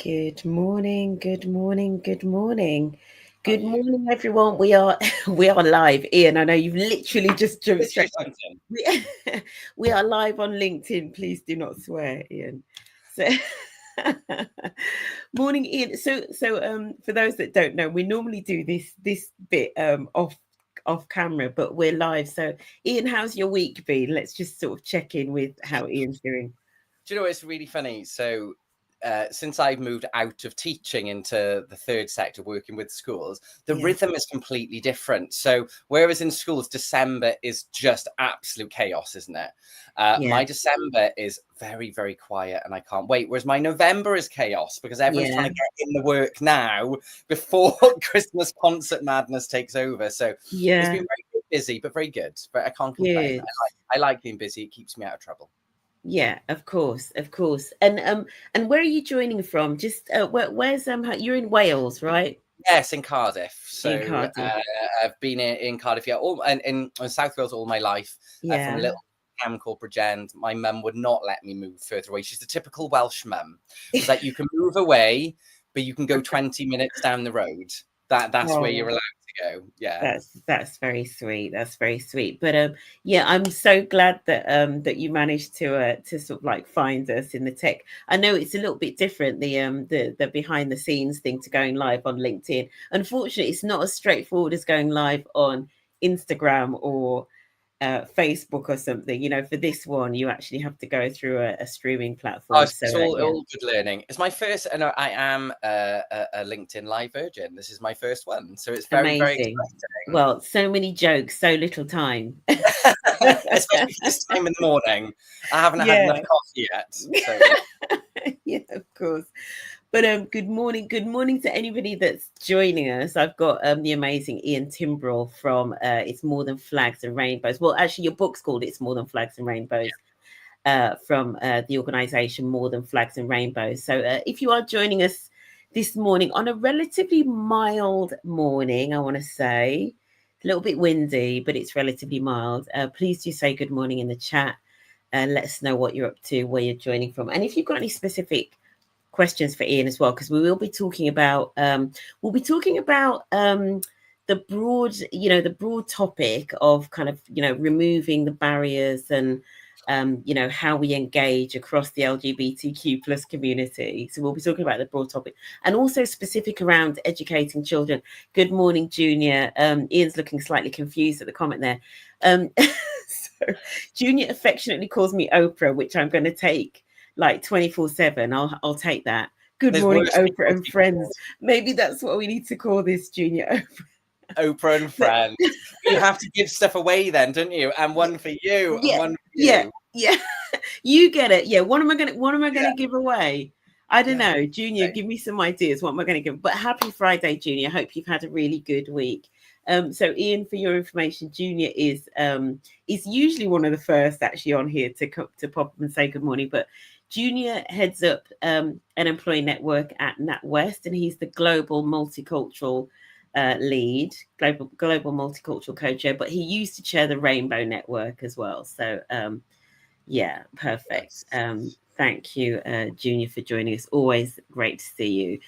Good morning, good morning, good morning. How are Good you? morning, everyone. We are we are live. Ian, I know you've literally just jumped Literally straight. something. We, we are live on LinkedIn. Please do not swear, Ian. So morning, Ian. So for those that don't know, we normally do this bit off camera, but we're live. So Ian, how's your week been? Let's just sort of check in with how Ian's doing. Do you know it's really funny? So, since I've moved out of teaching into the third sector, working with schools, the Yeah. rhythm is completely different. So, whereas in schools, December is just absolute chaos, isn't it? Yeah. My December is very, very quiet, and I can't wait. Whereas my November is chaos because everyone's trying Yeah. to get in the work now before Christmas concert madness takes over. So, it's Yeah. been very busy, but very good. But I can't complain. Good. I like being busy. It keeps me out of trouble. Yeah, of course, of course. And where are you joining from? Just where's you're in Wales, right? Yes, in Cardiff. In So Cardiff. I've been in Cardiff, yeah, all and in South Wales all my life. From a Yeah. little town called Bridgend, my mum would not let me move further away. She's the typical Welsh mum. She's like, you can move away, but you can go 20 minutes down the road. That's where you're Oh, allowed to go. Yeah. that's very sweet. That's very sweet. But yeah, I'm so glad that you managed to sort of like find us in the tech. I know it's a little bit different, the behind the scenes thing to going live on LinkedIn. Unfortunately, it's not as straightforward as going live on Instagram or Facebook or something. You know, for this one, you actually have to go through a streaming Oh, platform. So it's yeah, all good learning. It's my first, and I am a LinkedIn live virgin. This is my first one, so it's very, very amazing. exciting. Well, so many jokes, so little time. Especially for this time in the morning. I haven't had enough Yeah. coffee yet, so yeah. Yeah, of course. But good morning to anybody that's joining us. I've got the amazing Ian Timbrell from It's More Than Flags and Rainbows. Well, actually, your book's called It's More Than Flags and Rainbows, from the organisation More Than Flags and Rainbows. So if you are joining us this morning on a relatively mild morning, I want to say, a little bit windy, but it's relatively mild. Please do say good morning in the chat. Let us know what you're up to, where you're joining from, and if you've got any specific questions for Ian as well, because we will be talking about the broad, the broad topic of kind of, removing the barriers and how we engage across the LGBTQ plus community. So we'll be talking about the broad topic and also specific around educating children. Good morning, Junior. Ian's looking slightly confused at the comment there. So Junior affectionately calls me Oprah, which I'm going to take like 24/7. I'll take that. Good There's morning, worse Oprah people to and be friends. called. Maybe that's what we need to call this, Junior. Oprah and But friends. You have to give stuff away then, don't you? And one for you, and yeah, one for yeah, you. yeah. You get it. Yeah. What am I gonna Yeah, give away? I don't yeah. know. Junior, Okay. give me some ideas. What am I gonna give? But happy Friday, Junior. Hope you've had a really good week. So Ian, for your information, Junior is usually one of the first actually on here to pop up and say good morning. But Junior heads up an employee network at NatWest, and he's the global multicultural lead, global multicultural co-chair. But he used to chair the Rainbow Network as well. So yeah, perfect. Yes. Thank you, Junior, for joining us. Always great to see you.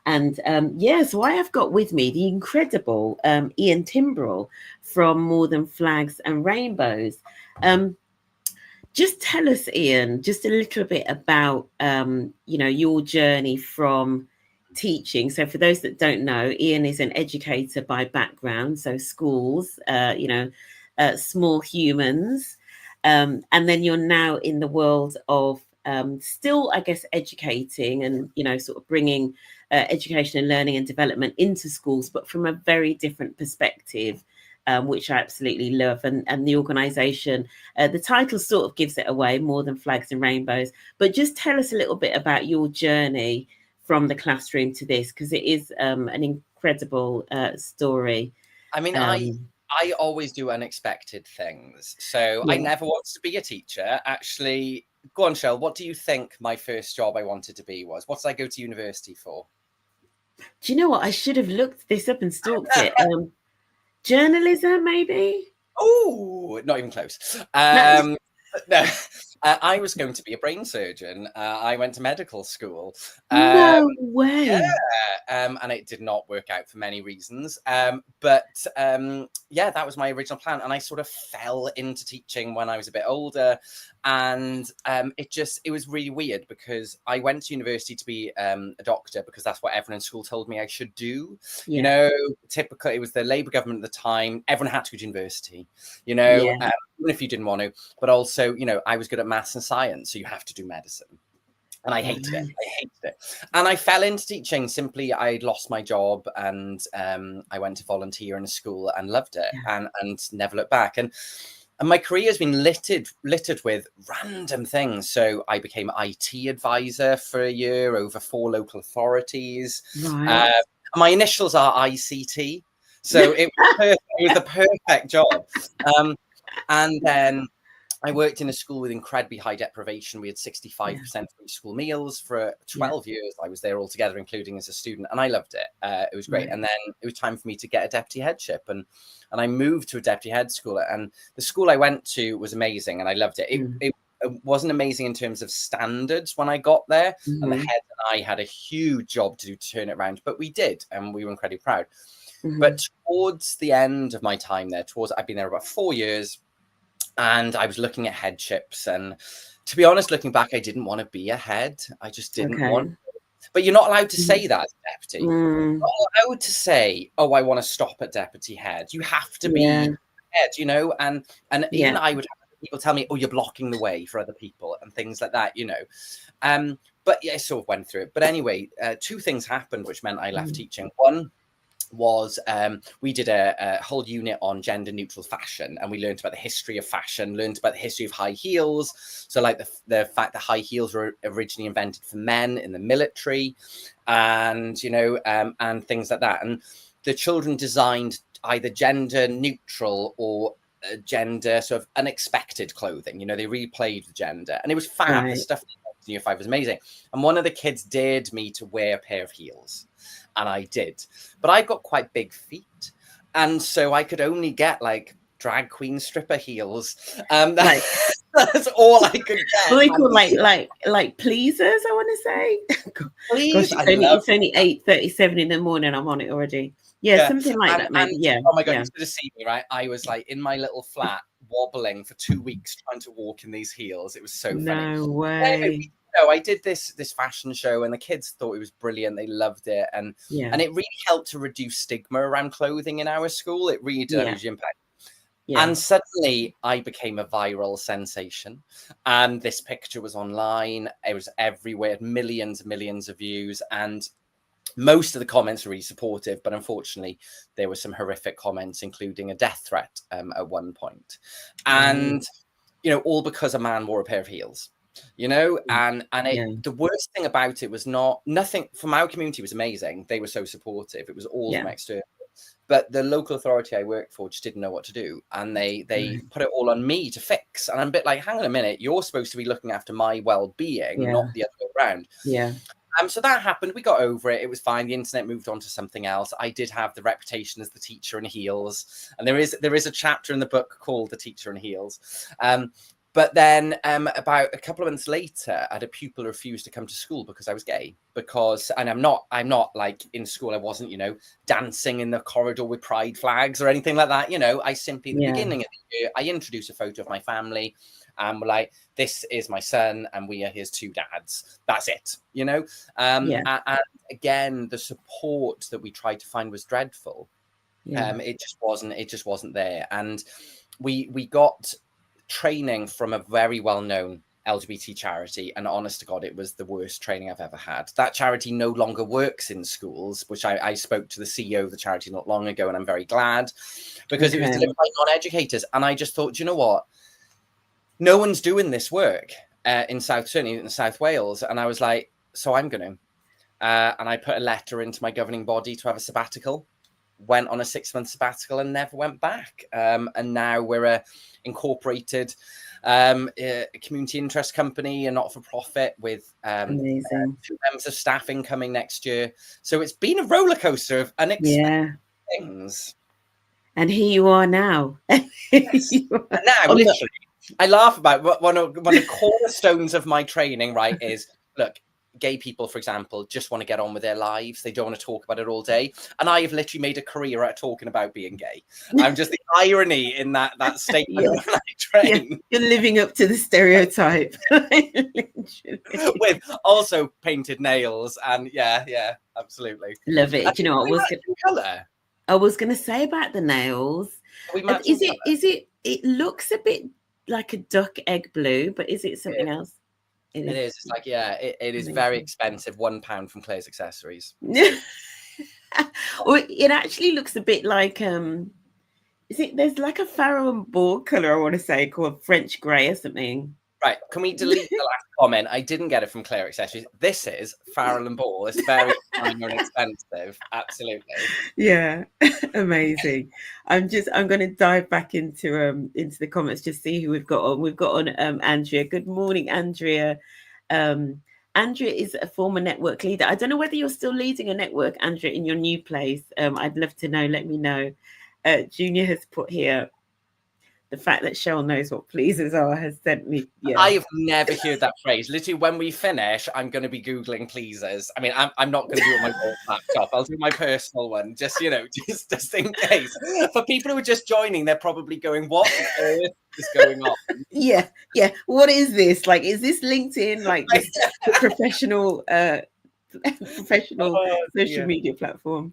And yeah, so I have got with me the incredible Ian Timbrell from More Than Flags and Rainbows. Um, just tell us, Ian, just a little bit about your journey from teaching. So for those that don't know, Ian is an educator by background, so schools, small humans, and then you're now in the world of still, I guess, educating and sort of bringing education and learning and development into schools, but from a very different perspective. Which I absolutely love, and the organisation. The title sort of gives it away, More Than Flags and Rainbows. But just tell us a little bit about your journey from the classroom to this, because it is an incredible story. I mean, Um, I always do unexpected things. So I yeah. never wanted to be a teacher. Actually, go on, Shell. What do you think my first job I wanted to be was? What did I go to university for? Do you know what? I should have looked this up and stalked it. Journalism, maybe? Oh, not even close. No. No. I was going to be a brain surgeon. I went to medical school. No way. And it did not work out for many reasons. But yeah, that was my original plan. And I sort of fell into teaching when I was a bit older. And it was really weird because I went to university to be a doctor because that's what everyone in school told me I should do. Yeah. You know, typically it was the Labour government at the time. Everyone had to go to university, you know, Yeah. even if you didn't want to. But also, you know, I was good at maths and science, so you have to do medicine. And I hated it. I hated it. And I fell into teaching. Simply, I'd lost my job and I went to volunteer in a school and loved it and never looked back. And my career has been littered with random things. So I became IT advisor for a year over 4 local authorities. Right. My initials are ICT. So it was the perfect job. And then I worked in a school with incredibly high deprivation. We had 65% free school meals for 12 years. I was there altogether, including as a student, and I loved it. It was great. And then it was time for me to get a deputy headship, and I moved to a deputy head school. And the school I went to was amazing, and I loved it. It wasn't amazing in terms of standards when I got there, and the head and I had a huge job to do to turn it around, but we did, and we were incredibly proud. But towards the end of my time there, I've been there about 4 years. And I was looking at headships, and to be honest, looking back, I didn't want to be a head. I just didn't want. But you're not allowed to say that as deputy. You're not allowed to say, "Oh, I want to stop at deputy head." You have to be head, you know. And even I would have people tell me, "Oh, you're blocking the way for other people," and things like that, you know. But yeah, I sort of went through it. But anyway, 2 things happened which meant I left teaching. One was we did a whole unit on gender neutral fashion, and we learned about the history of fashion, learned about the history of high heels. So like the fact that high heels were originally invented for men in the military, and, you know, and things like that. And the children designed either gender neutral or gender sort of unexpected clothing. You know, they replayed the gender, and it was fab. The stuff in year 5 was amazing. And one of the kids dared me to wear a pair of heels. And I did, but I've got quite big feet, and so I could only get like drag queen stripper heels. That's all I could get. What they call like pleasers, I want to say. Please, it's only 8:37 in the morning. I'm on it already. Yeah, something like that, maybe. Oh my god, you should have seen me, right? I was like in my little flat, wobbling for 2 weeks trying to walk in these heels. It was so funny. No way. No, I did this fashion show, and the kids thought it was brilliant. They loved it, and it really helped to reduce stigma around clothing in our school. It really did have a huge impact. And suddenly I became a viral sensation, and this picture was online. It was everywhere, millions and millions of views, and most of the comments were really supportive, but unfortunately there were some horrific comments, including a death threat at one point. And you know, all because a man wore a pair of heels. You know, and the worst thing about it was nothing from our community was amazing. They were so supportive. It was all from external. But the local authority I worked for just didn't know what to do, and they put it all on me to fix. And I'm a bit like, hang on a minute, you're supposed to be looking after my well-being, not the other way around. So that happened. We got over it. It was fine. The internet moved on to something else. I did have the reputation as the teacher in heels, and there is a chapter in the book called "The Teacher in Heels." But then about a couple of months later, I had a pupil refuse to come to school because I was gay. And I'm not like in school. I wasn't, you know, dancing in the corridor with pride flags or anything like that. You know, I simply, at the beginning of the year, I introduced a photo of my family, and we're like, this is my son, and we are his 2 dads. That's it, you know? And again, the support that we tried to find was dreadful. It just wasn't there. And we got training from a very well-known LGBT charity, and honest to God, it was the worst training I've ever had. That charity no longer works in schools, which I spoke to the CEO of the charity not long ago, and I'm very glad, because it was delivered by non-educators. And I just thought, you know what? No one's doing this work certainly in South Wales. And I was like, so I'm going to. And I put a letter into my governing body to have a sabbatical, went on a 6-month sabbatical and never went back. And now we're a incorporated community interest company, a not-for-profit with 2 members of staff incoming next year. So it's been a roller coaster of unexpected things. And here you are now. Yes. And now, literally, I laugh about one of the cornerstones of my training, right, is, look, gay people, for example, just want to get on with their lives. They don't want to talk about it all day. And I have literally made a career out of talking about being gay. I'm just the irony in that statement when I train. Yeah. You're living up to the stereotype. With also painted nails. And yeah, absolutely. Love it. Do you know what I was going to say about the nails? It looks a bit like a duck egg blue, but is it something else? It is. It's like, yeah, it is very expensive. £1 from Claire's Accessories. Or it actually looks a bit like there's like a Farrow and Ball color, I want to say, called French grey or something. Right, can we delete the last comment? I didn't get it from Claire Accessories. This is Farrell and Ball. It's very expensive. Absolutely. Yeah, amazing. I'm going to dive back into the comments, just see who we've got on. We've got on Andrea. Good morning, Andrea. Andrea is a former network leader. I don't know whether you're still leading a network, Andrea, in your new place. I'd love to know. Let me know. Junior has put here, the fact that Cheryl knows what pleasers are has sent me. Yeah. I have never heard that phrase. Literally, when we finish, I'm going to be Googling pleasers. I mean, I'm not going to do it on my work laptop. I'll do my personal one, just just in case. For people who are just joining, they're probably going, "What on earth is going on?" Yeah. What is this? Like, is this LinkedIn? Like, this professional social media platform?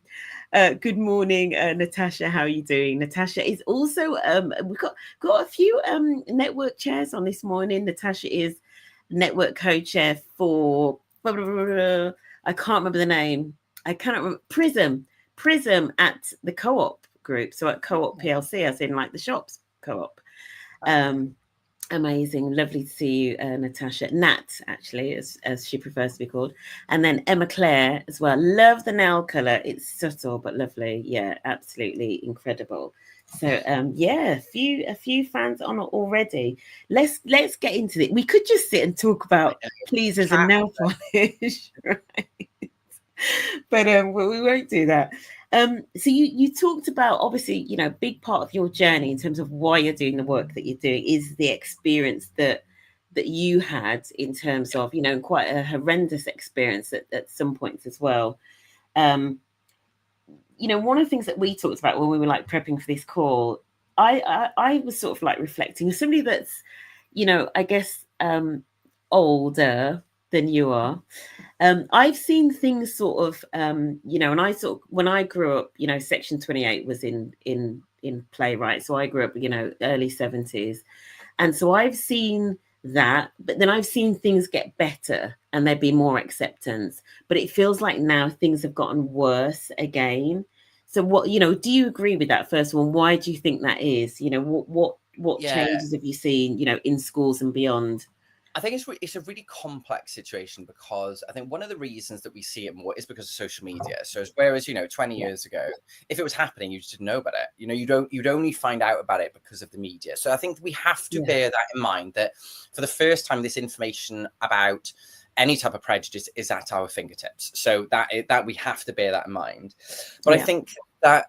Good morning, Natasha. How are you doing? Natasha is also we've got a few network chairs on this morning. Natasha is network co-chair for I can't remember the name. I cannot remember. Prism at the Co-op group. So at Co-op PLC, as in like the shops Co-op. Amazing, lovely to see you, Natasha. Nat, actually, as she prefers to be called, and then Emma Claire as well. Love the nail color; it's subtle but lovely. Yeah, absolutely incredible. So, a few fans on it already. Let's get into it. We could just sit and talk about pleasers and nail polish, right? But we won't do that. So you talked about, obviously, big part of your journey in terms of why you're doing the work that you're doing is the experience that you had in terms of, quite a horrendous experience at some points as well. One of the things that we talked about when we were like prepping for this call, I was sort of like reflecting as somebody that's, I guess older than you are. I've seen things sort of, and I when I grew up, Section 28 was in play, right? So I grew up, early 70s. And so I've seen that, but then I've seen things get better and there'd be more acceptance. But it feels like now things have gotten worse again. So what, do you agree with that, first of all? Why do you think that is? What changes have you seen, in schools and beyond? I think it's a really complex situation, because I think one of the reasons that we see it more is because of social media. So whereas 20 years ago, if it was happening, you just didn't know about it. You'd only find out about it because of the media. So I think we have to bear that in mind, that for the first time, this information about any type of prejudice is at our fingertips. So that we have to bear that in mind. But I think that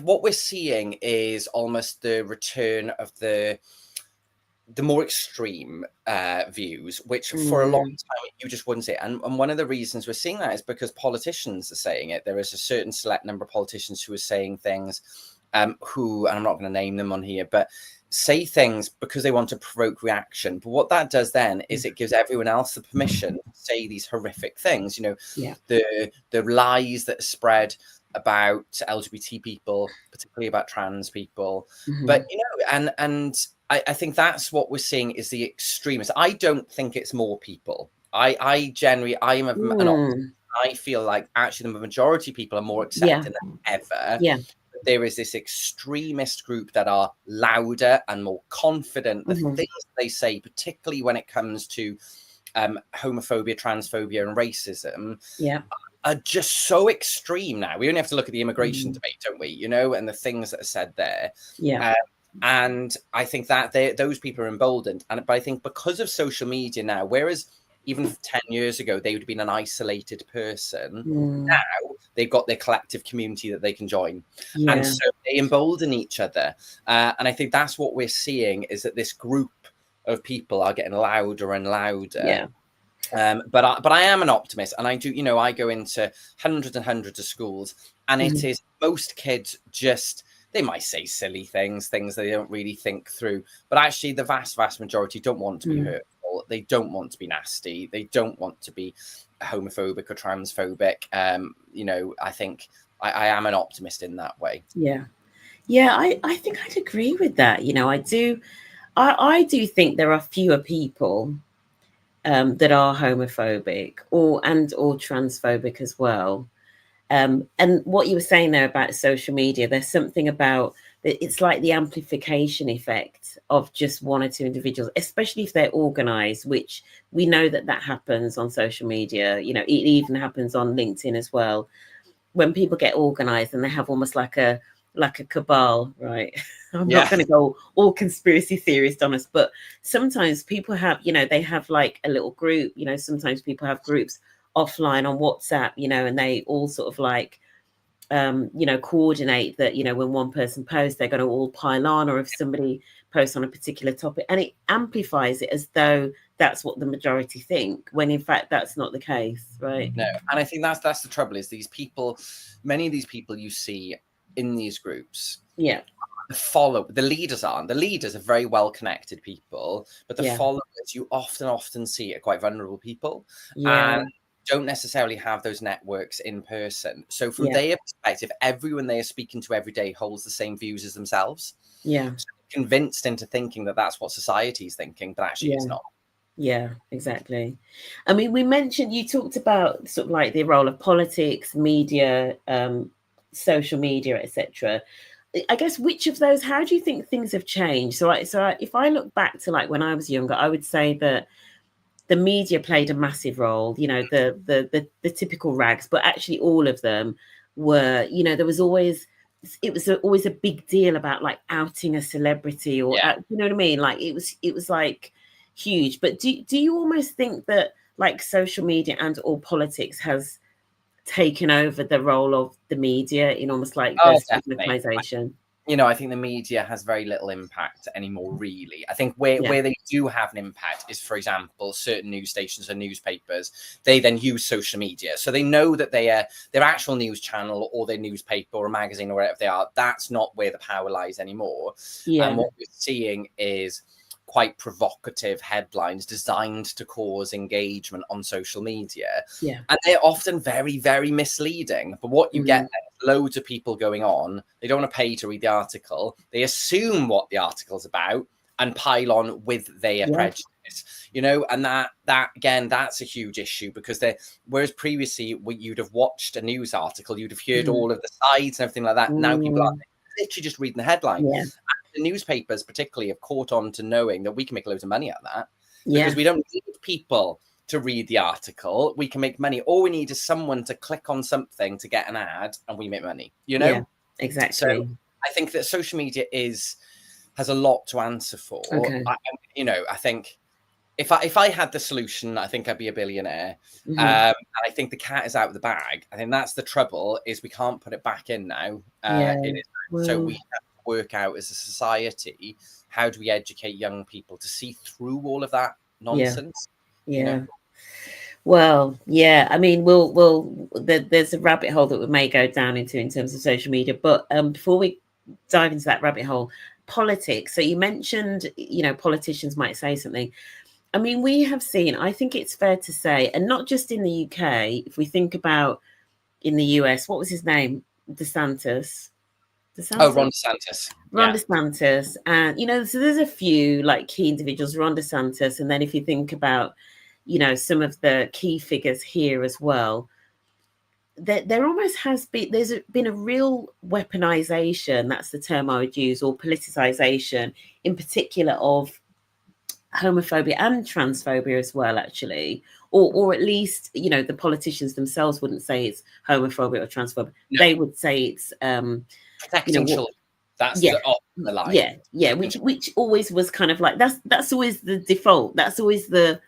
what we're seeing is almost the return of the more extreme views, which for a long time you just wouldn't say. And one of the reasons we're seeing that is because politicians are saying it. There is a certain select number of politicians who are saying things, who, and I'm not going to name them on here, but say things because they want to provoke reaction. But what that does then is it gives everyone else the permission to say these horrific things. The lies that are spread about LGBT people, particularly about trans people. But and I think that's what we're seeing is the extremists. I don't think it's more people. I feel like actually the majority of people are more accepting than ever. There is this extremist group that are louder and more confident. The things they say, particularly when it comes to homophobia, transphobia, and racism, are just so extreme now. We only have to look at the immigration debate, don't we? And the things that are said there. And I think that those people are emboldened. But I think because of social media now, whereas even 10 years ago, they would have been an isolated person, now they've got their collective community that they can join. And so they embolden each other. And I think that's what we're seeing, is that this group of people are getting louder and louder. But I am an optimist, and I do, you know, I go into hundreds and hundreds of schools, and it is most kids just, they might say silly things they don't really think through, but actually the vast majority don't want to be hurtful. They don't want to be nasty. They don't want to be homophobic or transphobic. You know, I think I am an optimist in that way. I think I'd agree with that. You know, I do think there are fewer people that are homophobic or transphobic as well. And what you were saying there about social media, there's something about that. It's like the amplification effect of just one or two individuals, especially if they're organized, which we know that happens on social media. You know, it even happens on LinkedIn as well. When people get organized and they have almost like a cabal, right? I'm not going to go all conspiracy theorist on us, but sometimes people have, you know, they have like a little group, you know, sometimes people have groups offline on WhatsApp, you know, and they all sort of like, you know, coordinate that, you know, when one person posts, they're going to all pile on, or if somebody posts on a particular topic, and it amplifies it as though that's what the majority think, when in fact that's not the case, right? No, and I think that's the trouble, is these people, many of these people you see in these groups, the leaders are very well connected people, but the followers you often see are quite vulnerable people, and don't necessarily have those networks in person. So from their perspective, everyone they are speaking to every day holds the same views as themselves. So convinced into thinking that that's what society is thinking, but actually it's not. Yeah, exactly. I mean, you talked about sort of like the role of politics, media, social media, etc. I guess which of those, how do you think things have changed? So if I look back to like when I was younger, I would say that the media played a massive role, you know, the typical rags, but actually all of them were, you know, it was always a big deal about like outing a celebrity, or you know what I mean? Like it was like huge. But do you almost think that like social media and or politics has taken over the role of the media in almost like the stigmatization? You know, I think the media has very little impact anymore, really. I think where they do have an impact is, for example, certain news stations and newspapers, they then use social media. So they know that their actual news channel or their newspaper or a magazine or whatever they are, that's not where the power lies anymore. And what we're seeing is quite provocative headlines designed to cause engagement on social media. And they're often very, very misleading. But what you get, loads of people going on, they don't want to pay to read the article. They assume what the article's about and pile on with their prejudice, you know, and that again, that's a huge issue, because whereas previously you'd have watched a news article, you'd have heard all of the sides and everything like that. Now people are literally just reading the headline. The newspapers particularly have caught on to knowing that we can make loads of money out of that, because we don't need people to read the article. We can make money. All we need is someone to click on something to get an ad, and we make money, you know? Exactly. So I think that social media has a lot to answer for. You know, I think if I had the solution, I think I'd be a billionaire. And I think the cat is out of the bag. I think that's the trouble, is we can't put it back in now. So we have to work out as a society, how do we educate young people to see through all of that nonsense? You know? Well, I mean, there's a rabbit hole that we may go down into in terms of social media, but before we dive into that rabbit hole, politics. So you mentioned, you know, politicians might say something. I mean, we have seen, I think it's fair to say, and not just in the UK, if we think about in the US, what was his name? DeSantis. Oh, Ron DeSantis. Ron DeSantis. And, you know, so there's a few like key individuals, Ron DeSantis. And then if you think about, you know, some of the key figures here as well, there almost has been, been a real weaponization, that's the term I would use, or politicization in particular of homophobia and transphobia as well, actually. Or at least, you know, the politicians themselves wouldn't say it's homophobia or transphobia. No. They would say it's protecting children. That's the line. Which always was kind of like that's always the default. That's always the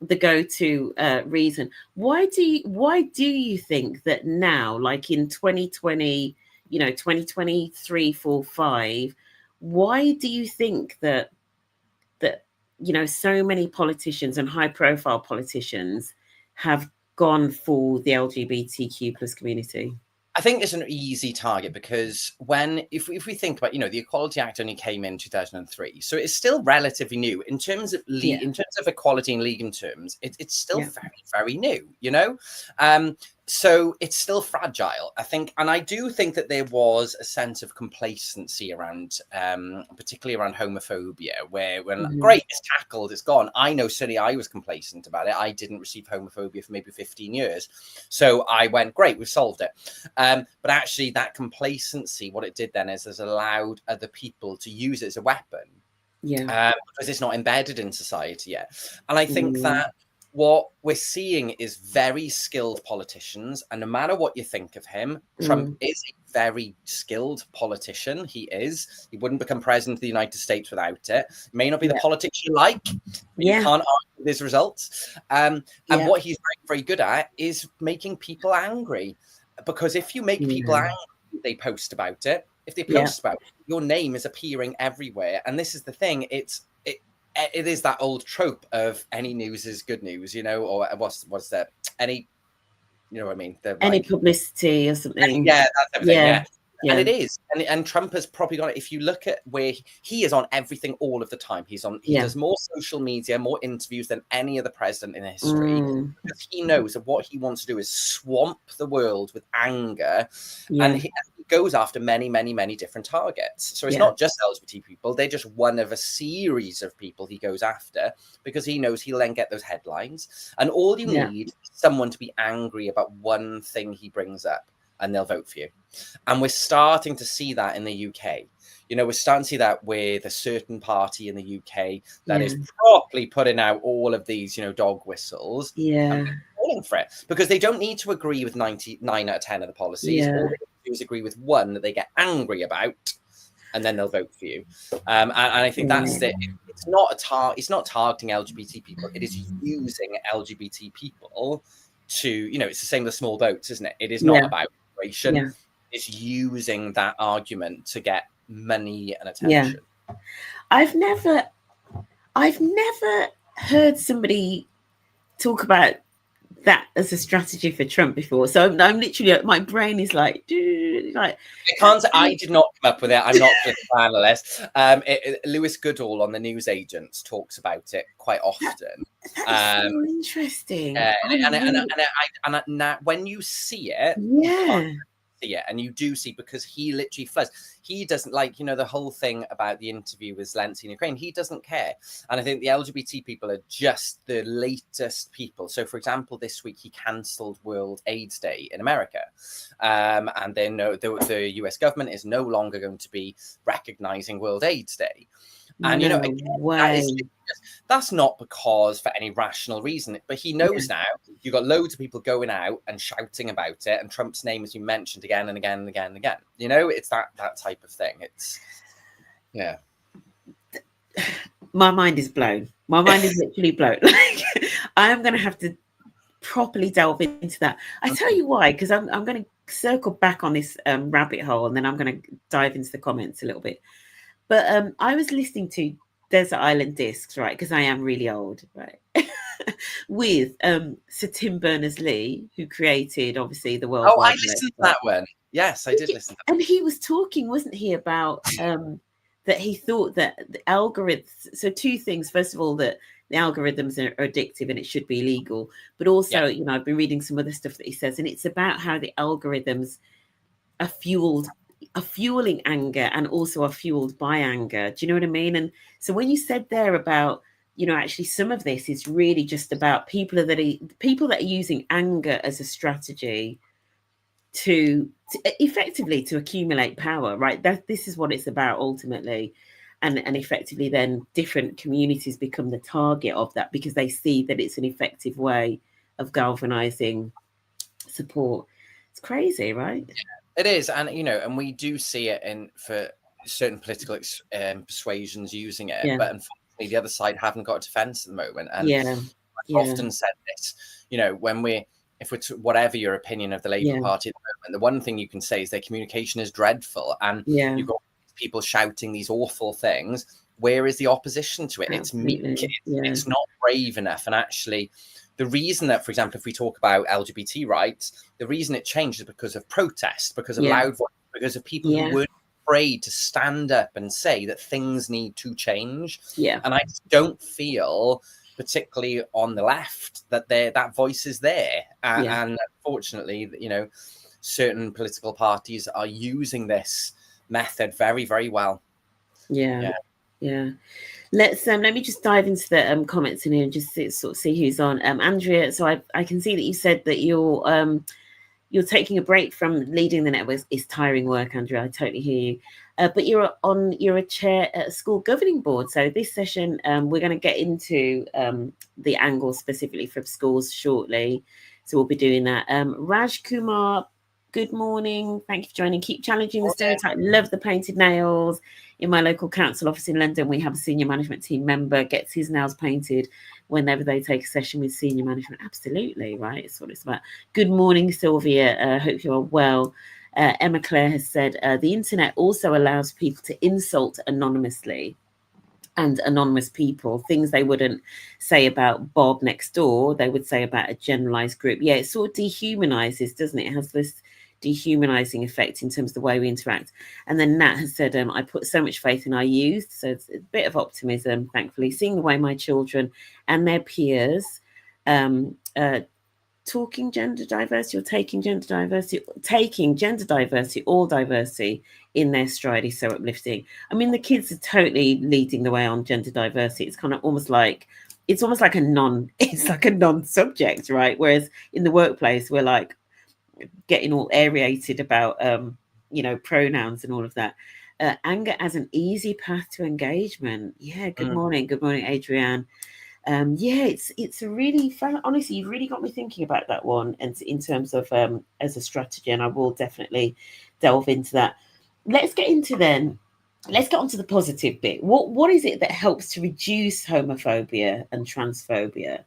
the go-to reason. Why do you think that now, like in 2020, 2023, 4, 5, why do you think that so many politicians and high-profile politicians have gone for the LGBTQ plus community? I think it's an easy target because if we think about, the Equality Act only came in 2003, so it's still relatively new in terms of in terms of equality and legal terms. It's still very, very new, so it's still fragile, I think. And I do think that there was a sense of complacency around, particularly around homophobia, where when great, it's tackled, it's gone. I know certainly I was complacent about it. I didn't receive homophobia for maybe 15 years. So I went, great, we've solved it. But actually that complacency, what it did then is has allowed other people to use it as a weapon. Because it's not embedded in society yet. And I think that what we're seeing is very skilled politicians, and no matter what you think of him, Trump is a very skilled politician. He wouldn't become president of the United States without it. May not be the politics you like, but you can't argue with his results. And what he's very, very good at is making people angry. Because if you make people angry, they post about it. If they post about it, your name is appearing everywhere. And this is the thing, it is that old trope of any news is good news, or what's that? Any, you know what I mean? Any publicity or something. Yeah, that's everything. Yeah. And it is. And Trump has probably got it. If you look at where he is on everything all of the time, he does more social media, more interviews than any other president in history. Because he knows that what he wants to do is swamp the world with anger. And he goes after many, many, many different targets. So it's not just LGBT people. They're just one of a series of people he goes after, because he knows he'll then get those headlines. And all you need is someone to be angry about one thing he brings up, and they'll vote for you. And we're starting to see that in the UK. We're starting to see that with a certain party in the UK that is properly putting out all of these, dog whistles. And calling for it, because they don't need to agree with 99 out of 10 of the policies. All they need to do is agree with one that they get angry about, and then they'll vote for you. And I think that's it. It's not targeting LGBT people. It is using LGBT people to, it's the same with small boats, isn't it? It is not about immigration. It's using that argument to get money and attention. I've never heard somebody talk about that as a strategy for Trump before. So I'm literally, my brain is like I did not come up with it. I'm not just an analyst. Lewis Goodall on the News Agents talks about it quite often. That's so interesting. And when you see it, and you do see, because he literally floods. He doesn't like, the whole thing about the interview with Zelensky in Ukraine. He doesn't care. And I think the LGBT people are just the latest people. So, for example, this week he cancelled World AIDS Day in America. And then the US government is no longer going to be recognizing World AIDS Day. And, that's not because for any rational reason, but he knows now you've got loads of people going out and shouting about it, and Trump's name, as you mentioned, again and again and again and again. It's that type of thing. It's, My mind is blown. My mind is literally blown. I am going to have to properly delve into that. I tell you why, because I'm going to circle back on this rabbit hole, and then I'm going to dive into the comments a little bit. But I was listening to Desert Island Discs, right, because I am really old, right, with Sir Tim Berners-Lee, who created, obviously, the World Wide Web. I listened to that one. Yes, I did listen to that. And he was talking, wasn't he, about that he thought that the algorithms, so two things. First of all, that the algorithms are addictive and it should be illegal. But also, I've been reading some other stuff that he says, and it's about how the algorithms are fueling anger, and also are fueled by anger. Do you know what I mean? And so when you said there about, actually some of this is really just about people that are using anger as a strategy to effectively to accumulate power, right? This is what it's about ultimately. And effectively then different communities become the target of that, because they see that it's an effective way of galvanizing support. It's crazy, right? It is. And, and we do see it for certain political persuasions using it. But unfortunately, the other side haven't got a defense at the moment. And I often said this, you know, if we're whatever your opinion of the Labour Party at the moment, the one thing you can say is their communication is dreadful, and you've got people shouting these awful things. Where is the opposition to it? Absolutely. It's meek. It's not brave enough. And actually, the reason that, for example, if we talk about LGBT rights, the reason it changed is because of protest, because of loud voice, because of people who weren't afraid to stand up and say that things need to change. And I don't feel, particularly on the left, that that voice is there. And unfortunately, you know, certain political parties are using this method very, very well. Let's let me just dive into the comments in here and just sort of see who's on. Andrea, so I can see that you said that you're taking a break from leading the network. It's tiring work, Andrea. I totally hear you. But you're a chair at a school governing board. So this session, we're going to get into the angle specifically from schools shortly. So we'll be doing that. Raj Kumar, good morning. Thank you for joining. Keep challenging the stereotype. Love the painted nails. In my local council office in London, we have a senior management team member gets his nails painted whenever they take a session with senior management. Absolutely, right? It's what it's about. Good morning, Sylvia. Hope you are well. Emma Claire has said, the internet also allows people to insult anonymously, and anonymous people, things they wouldn't say about Bob next door, they would say about a generalized group. Yeah, it sort of dehumanizes, doesn't it? It has this dehumanizing effect in terms of the way we interact. And then Nat has said, I put so much faith in our youth. So it's a bit of optimism, thankfully, seeing the way my children and their peers talking gender diversity or taking gender diversity, all diversity in their stride is so uplifting. I mean, the kids are totally leading the way on gender diversity. It's kind of almost like a non-subject, right? Whereas in the workplace, we're like getting all aerated about pronouns and all of that. Anger as an easy path to engagement. Good morning, Adrienne. It's a really fun, honestly, you've really got me thinking about that one, and in terms of as a strategy, and I will definitely delve into that. Let's get onto the positive bit. What is it that helps to reduce homophobia and transphobia?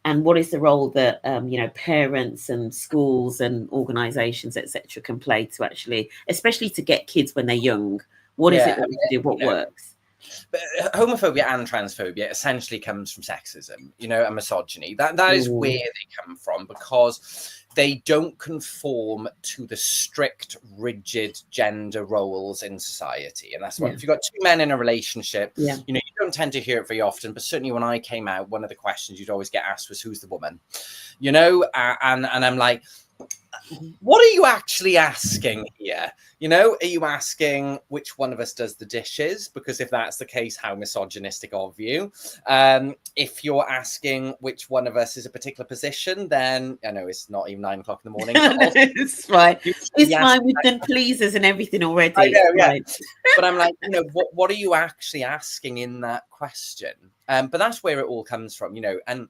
And what is the role that parents and schools and organizations, etc., can play to actually, especially to get kids when they're young? What is it that we can do? What works? But homophobia and transphobia essentially comes from sexism, and misogyny. That is where they come from, because they don't conform to the strict, rigid gender roles in society. And that's why if you've got two men in a relationship, you don't tend to hear it very often. But certainly when I came out, one of the questions you'd always get asked was, who's the woman? And I'm like, what are you actually asking here? Are you asking which one of us does the dishes? Because if that's the case, how misogynistic of you. If you're asking which one of us is a particular position, then I know it's not even 9 o'clock in the morning. It's fine. It's fine. We've done pleasers and everything already. I know, right. But I'm like, what are you actually asking in that question? But that's where it all comes from, and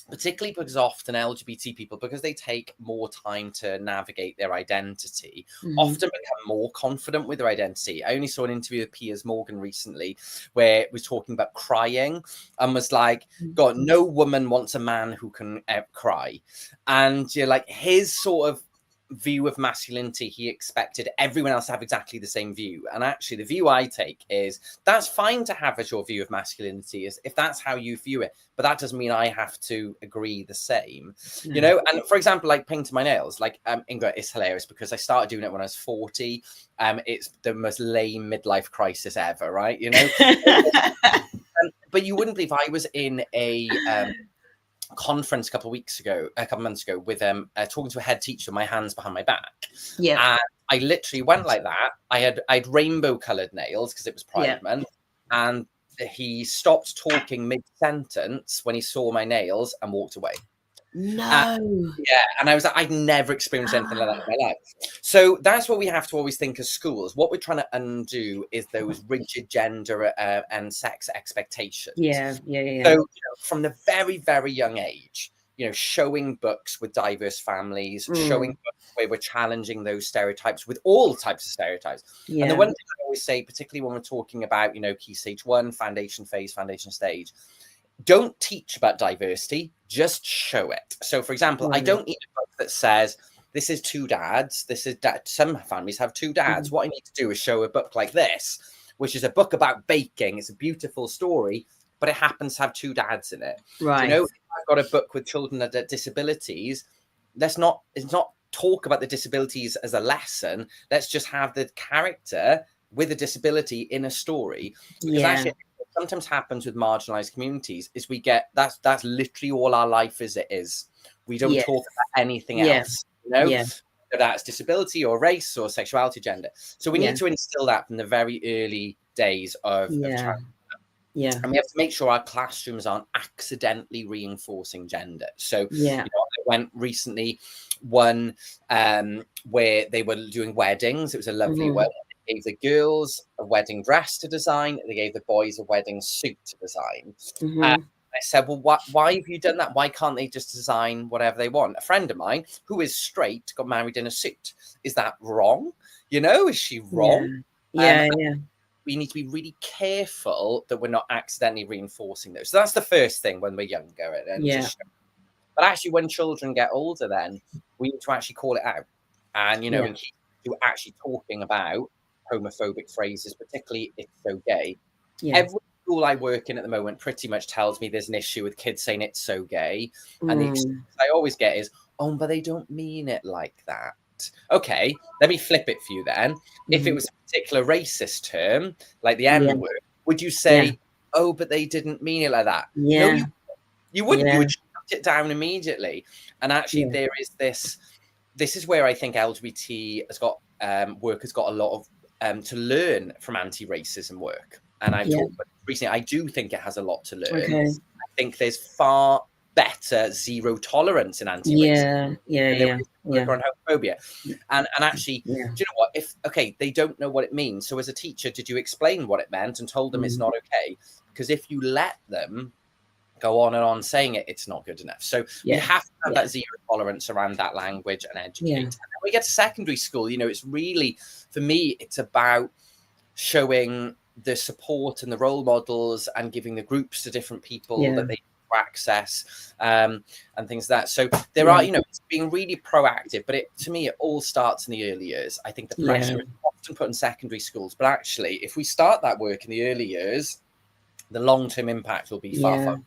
particularly because often LGBT people, because they take more time to navigate their identity, often become more confident with their identity. I only saw an interview with Piers Morgan recently where it was talking about crying and was like, God, no woman wants a man who can cry. And you're like, his sort of view of masculinity, he expected everyone else to have exactly the same view. And actually the view I take is that's fine to have as your view of masculinity, is if that's how you view it, but that doesn't mean I have to agree the same. And for example, like painting my nails, like Inga, is hilarious because I started doing it when I was 40. It's the most lame midlife crisis ever, right? But you wouldn't believe, I was in a conference a couple of months ago with talking to a head teacher, my hands behind my back. And I literally went like that. I'd rainbow colored nails because it was Pride Month, and he stopped talking mid-sentence when he saw my nails and walked away. No. And I was like, I'd never experienced anything like that in my life. So that's what we have to always think as schools. What we're trying to undo is those rigid gender and sex expectations. So from the very, very young age, showing books with diverse families, showing books where we're challenging those stereotypes with all types of stereotypes. And the one thing I always say, particularly when we're talking about, key stage 1, foundation phase, foundation stage, don't teach about diversity, just show it. So, for example, I don't need a book that says, this is two dads. This is some families have two dads. What I need to do is show a book like this, which is a book about baking. It's a beautiful story, but it happens to have two dads in it. Right. You know, if I've got a book with children that have disabilities, it's not talk about the disabilities as a lesson. Let's just have the character with a disability in a story. Because actually, what sometimes happens with marginalized communities is we get that's literally all our life is. It is. We don't talk about anything else. You know, so that's disability or race or sexuality, gender. So we need to instill that from the very early days of childhood. And we have to make sure our classrooms aren't accidentally reinforcing gender. So you know, I went recently one where they were doing weddings. It was a lovely wedding. They gave the girls a wedding dress to design. They gave the boys a wedding suit to design. I said, well, why have you done that? Why can't they just design whatever they want? A friend of mine who is straight got married in a suit. Is that wrong? You know, is she wrong? We need to be really careful that we're not accidentally reinforcing those. So that's the first thing when we're younger. But actually, when children get older, then we need to actually call it out. And, you know, and keep to actually talking about homophobic phrases, particularly it's so gay. Every school I work in at the moment pretty much tells me there's an issue with kids saying it's so gay. And the excuse I always get is, oh, but they don't mean it like that. Okay, let me flip it for you then. If it was a particular racist term, like the N word, would you say, oh, but they didn't mean it like that? No, you wouldn't. You would shut it down immediately. And actually, there is this is where I think LGBT has got work has got a lot of to learn from anti-racism work. And I've talked about it recently. I do think it has a lot to learn. I think there's far better zero tolerance in anti-racism. On homophobia. And actually, do you know what? If they don't know what it means. So as a teacher, did you explain what it meant and told them it's not okay? Because if you let them go on and on saying it, it's not good enough. So we have to have that zero tolerance around that language and educate. And when we get to secondary school, you know, it's really, for me, it's about showing the support and the role models and giving the groups to different people that they access and things like that. So there are, you know, it's being really proactive, but to me, it all starts in the early years. I think the pressure is often put in secondary schools, but actually, if we start that work in the early years, the long-term impact will be far.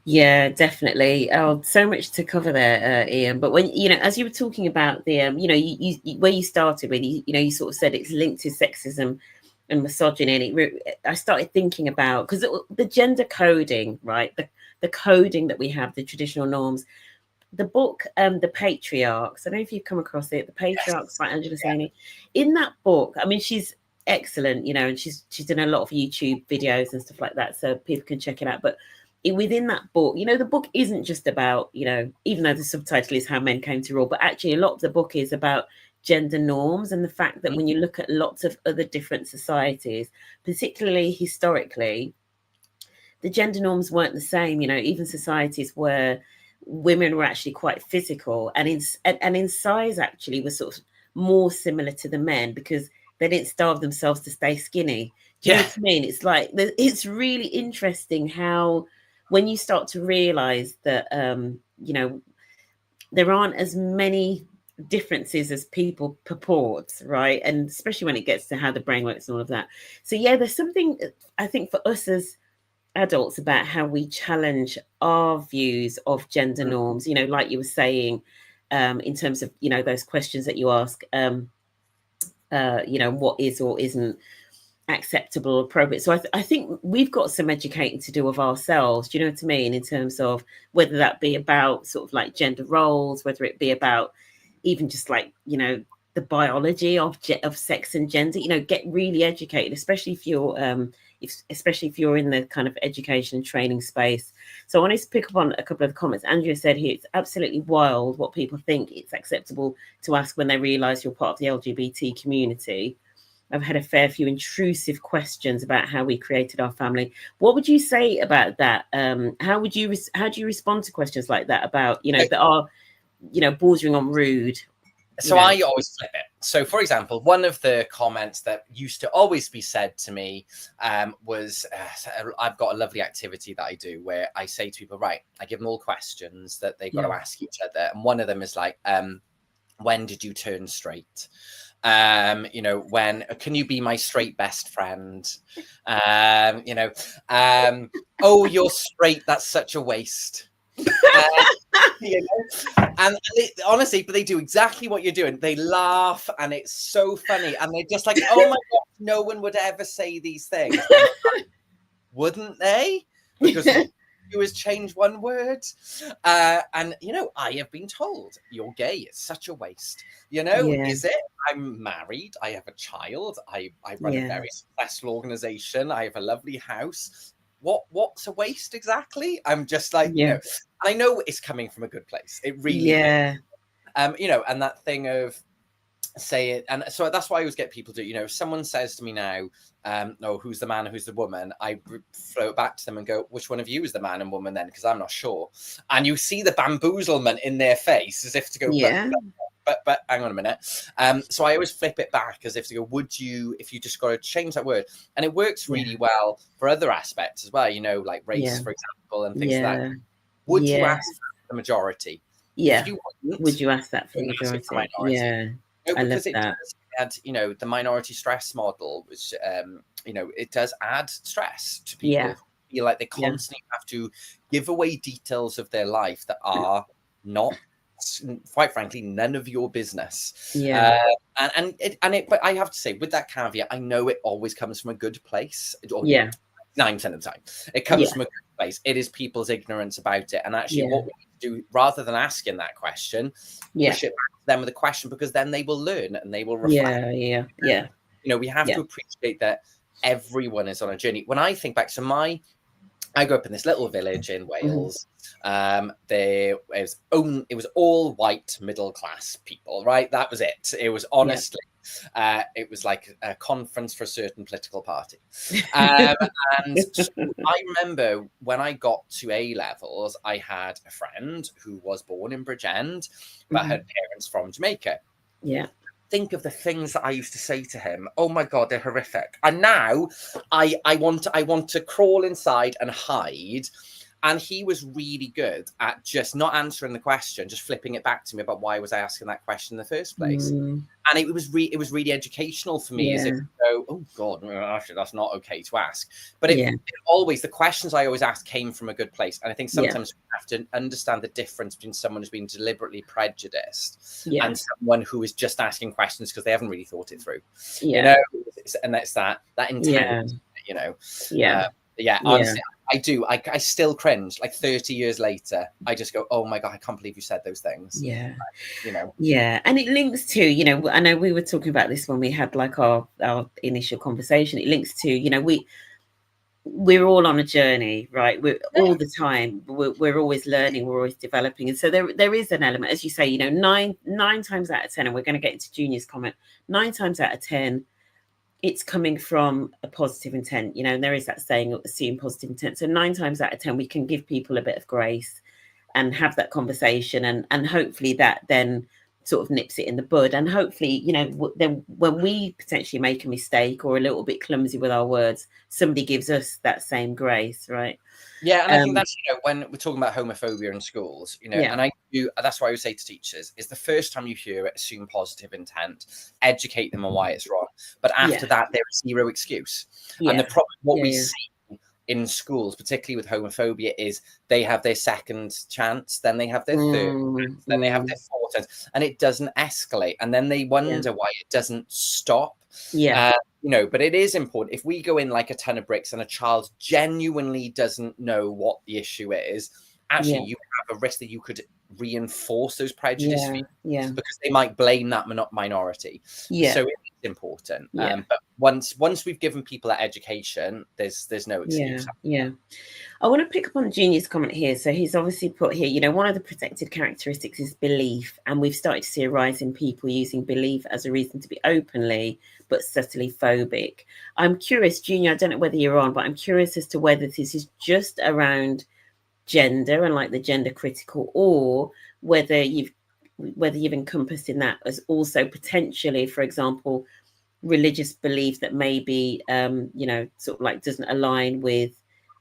Yeah, definitely. Oh, so much to cover there, Ian. But when, you know, as you were talking about the, you know, you where you started with, you know, you sort of said it's linked to sexism and misogyny. And I started thinking about, because the gender coding, right? The coding that we have, the traditional norms, the book, The Patriarchs. I don't know if you've come across it, The Patriarchs by Angela Saini. In that book, I mean, she's excellent, you know, and she's done a lot of YouTube videos and stuff like that, so people can check it out. But within that book, you know, the book isn't just about, you know, even though the subtitle is How Men Came to Rule, but actually a lot of the book is about gender norms and the fact that when you look at lots of other different societies, particularly historically, the gender norms weren't the same. You know, even societies where women were actually quite physical and in size actually was sort of more similar to the men because they didn't starve themselves to stay skinny. Do you know what I mean? It's like, it's really interesting how when you start to realize that, you know, there aren't as many differences as people purport, right? And especially when it gets to how the brain works and all of that. So yeah, there's something I think for us as adults about how we challenge our views of gender norms, you know, like you were saying, in terms of, you know, those questions that you ask, you know, what is or isn't acceptable or appropriate. So I think we've got some educating to do of ourselves, do you know what I mean, in terms of whether that be about sort of like gender roles, whether it be about even just like, you know, the biology of sex and gender, you know, get really educated, especially if you're in the kind of education and training space. So I wanted to pick up on a couple of the comments. Andrea said here, it's absolutely wild what people think it's acceptable to ask when they realize you're part of the LGBT community. I've had a fair few intrusive questions about how we created our family. What would you say about that? How do you respond to questions like that about, you know, that are, you know, bordering on rude? So I always flip it. So, for example, one of the comments that used to always be said to me was, I've got a lovely activity that I do where I say to people, right, I give them all questions that they've got to ask each other. And one of them is like, when did you turn straight? You know, when can you be my straight best friend? You know, oh, you're straight. That's such a waste. You know? And honestly, but they do exactly what you're doing. They laugh, and it's so funny. And they're just like, "Oh my god, no one would ever say these things, wouldn't they?" Because do is change one word. And you know, I have been told you're gay. It's such a waste. You know, is it? I'm married. I have a child. I run a very successful organization. I have a lovely house. What's a waste exactly? I'm just like, you know, I know it's coming from a good place. It really is. You know, and that thing of say it, and so that's why I always get people to, you know, if someone says to me now, no, who's the man, who's the woman, I float back to them and go, which one of you is the man and woman then? Because I'm not sure. And you see the bamboozlement in their face as if to go, but hang on a minute. So I always flip it back as if to go, would you, if you just got to change that word? And it works really well for other aspects as well, you know, like race, for example, and things like that. Would you ask for the majority? If you wouldn't, would you ask that for the majority? No, I love it that. Does add, you know, the minority stress model, which, you know, it does add stress to people who feel like they constantly have to give away details of their life that are not, quite frankly, none of your business. But I have to say, with that caveat, I know it always comes from a good place. 9% of the time, it comes from a good place. It is people's ignorance about it, and actually, what we do rather than asking that question, push it back to them with a question, because then they will learn and they will reflect. You know, we have to appreciate that everyone is on a journey. When I think back to I grew up in this little village in Wales. It was all white middle class people, right? That was it. It was honestly, it was like a conference for a certain political party. And so I remember when I got to A levels, I had a friend who was born in Bridgend, but had parents from Jamaica. Think of the things that I used to say to him. Oh my God, they're horrific. And now I want to crawl inside and hide. And he was really good at just not answering the question, just flipping it back to me about why was I asking that question in the first place. And it was really educational for me, as if to go, oh God, actually, that's not okay to ask. But it always, the questions I always asked came from a good place. And I think sometimes we have to understand the difference between someone who's been deliberately prejudiced and someone who is just asking questions because they haven't really thought it through. You know, and that's that intent, you know. Honestly, I do. I still cringe. Like 30 years later, I just go, "Oh my God, I can't believe you said those things." You know. And it links to, you know, I know we were talking about this when we had like our initial conversation. It links to, you know, we're all on a journey, right? We're all the time. We're always learning. We're always developing, and so there is an element, as you say, you know, nine times out of 10, and we're going to get into Junior's comment. 9 times out of 10. It's coming from a positive intent, you know, and there is that saying, assume positive intent. So 9 times out of 10, we can give people a bit of grace and have that conversation, and hopefully that then sort of nips it in the bud. And hopefully, you know, then when we potentially make a mistake or a little bit clumsy with our words, somebody gives us that same grace, right? Yeah, and I think that's, you know, when we're talking about homophobia in schools, you know, and that's why I would say to teachers, is the first time you hear it, assume positive intent, educate them on why it's wrong. But after that, there is zero excuse. And the problem, what we see in schools, particularly with homophobia, is they have their second chance, then they have their third chance, then they have their fourth chance, and it doesn't escalate. And then they wonder why it doesn't stop. You know, but it is important. If we go in like a ton of bricks and a child genuinely doesn't know what the issue is, actually you have a risk that you could reinforce those prejudices because they might blame that minority. So it is important. But once we've given people that education, there's no excuse. I want to pick up on Junior's comment here. So he's obviously put here, you know, one of the protected characteristics is belief, and we've started to see a rise in people using belief as a reason to be openly but subtly phobic. I'm curious, Junior, I don't know whether you're on, but I'm curious as to whether this is just around gender and like the gender critical, or whether whether you've encompassed in that as also potentially, for example, religious belief that maybe, sort of like doesn't align with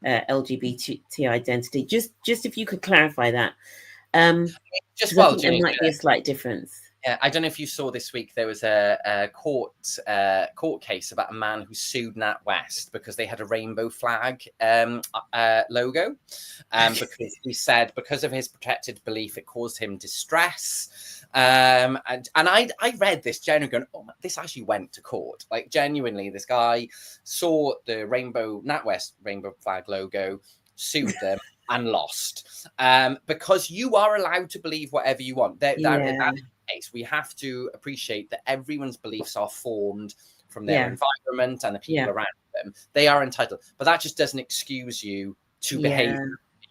LGBT identity. Just if you could clarify that. Because I think there might be a slight difference. Yeah, I don't know if you saw this week, there was a court case about a man who sued NatWest because they had a rainbow flag logo, because he said because of his protected belief, it caused him distress. And I read this genuinely going, oh, this actually went to court. Like genuinely, this guy saw the NatWest rainbow flag logo, sued them. And lost, because you are allowed to believe whatever you want. That case, we have to appreciate that everyone's beliefs are formed from their environment and the people around them. They are entitled, but that just doesn't excuse you to behave